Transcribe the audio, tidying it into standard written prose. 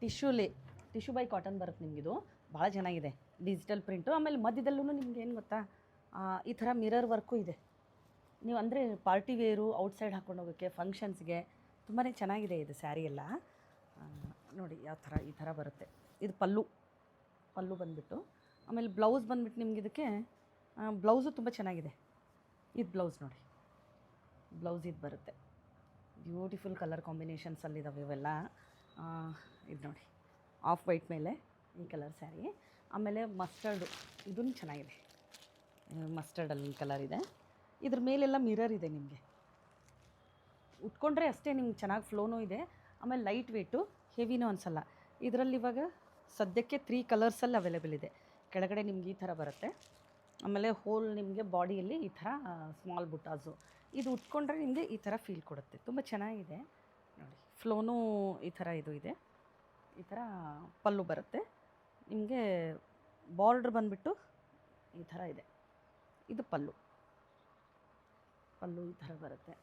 ಟಿಶ್ಯೂಲಿ tissue by cotton ಬರುತ್ತೆ ನಿಮಗಿದು. ಭಾಳ ಚೆನ್ನಾಗಿದೆ, ಡಿಜಿಟಲ್ ಪ್ರಿಂಟು. ಆಮೇಲೆ ಮಧ್ಯದಲ್ಲೂ ನಿಮ್ಗೆ ಏನು ಗೊತ್ತಾ, ಈ ಥರ ಮಿರರ್ ವರ್ಕು ಇದೆ. ನೀವು ಅಂದರೆ ಪಾರ್ಟಿ ವೇರು, ಔಟ್ಸೈಡ್ ಹಾಕ್ಕೊಂಡು ಹೋಗೋಕ್ಕೆ, ಫಂಕ್ಷನ್ಸ್ಗೆ ತುಂಬಾ ಚೆನ್ನಾಗಿದೆ ಇದು ಸ್ಯಾರಿ ಎಲ್ಲ. ನೋಡಿ ಯಾವ ಥರ ಈ ಥರ ಬರುತ್ತೆ. ಇದು ಪಲ್ಲು ಬಂದುಬಿಟ್ಟು, ಆಮೇಲೆ ಬ್ಲೌಸ್ ಬಂದುಬಿಟ್ಟು ನಿಮ್ಗೆ ಇದಕ್ಕೆ ಬ್ಲೌಸು ತುಂಬ ಚೆನ್ನಾಗಿದೆ. ಇದು ಬ್ಲೌಸ್ ನೋಡಿ, ಬ್ಲೌಸ್ ಇದು ಬರುತ್ತೆ. ಬ್ಯೂಟಿಫುಲ್ ಕಲರ್ ಕಾಂಬಿನೇಷನ್ಸಲ್ಲಿದ್ದಾವೆ ಇವೆಲ್ಲ. ಇದು ನೋಡಿ ಆಫ್ ವೈಟ್ ಮೇಲೆ ಈ ಕಲರ್ ಸ್ಯಾರಿ. ಆಮೇಲೆ ಮಸ್ಟರ್ಡು ಇದೂ ಚೆನ್ನಾಗಿದೆ, ಮಸ್ಟರ್ಡಲ್ಲಿ ಕಲರ್ ಇದೆ. ಇದ್ರ ಮೇಲೆಲ್ಲ ಮಿರರ್ ಇದೆ ನಿಮಗೆ. ಉಟ್ಕೊಂಡ್ರೆ ಅಷ್ಟೇ ನಿಮ್ಗೆ ಚೆನ್ನಾಗಿ ಫ್ಲೋನೂ ಇದೆ, ಆಮೇಲೆ ಲೈಟ್ ವೇಟು, ಹೆವಿನೂ ಅನಿಸಲ್ಲ. ಇದರಲ್ಲಿ ಇವಾಗ ಸದ್ಯಕ್ಕೆ 3 ಕಲರ್ಸಲ್ಲಿ ಅವೈಲೇಬಲ್ ಇದೆ. ಕೆಳಗಡೆ ನಿಮ್ಗೆ ಈ ಥರ ಬರುತ್ತೆ, ಆಮೇಲೆ ಹೋಲ್ ನಿಮಗೆ ಬಾಡಿಯಲ್ಲಿ ಈ ಥರ ಸ್ಮಾಲ್ ಬುಟಾಸು. ಇದು ಉಟ್ಕೊಂಡ್ರೆ ನಿಮಗೆ ಈ ಥರ ಫೀಲ್ ಕೊಡುತ್ತೆ, ತುಂಬ ಚೆನ್ನಾಗಿದೆ ನೋಡಿ. ಫ್ಲೋನೂ ಈ ಥರ ಇದು ಇದೆ, ಈ ಥರ ಪಲ್ಲು ಬರುತ್ತೆ ನಿಮಗೆ. ಬಾರ್ಡ್ರ್ ಬಂದುಬಿಟ್ಟು ಈ ಥರ ಇದೆ. ಇದು ಪಲ್ಲು ಈ ಥರ ಬರುತ್ತೆ.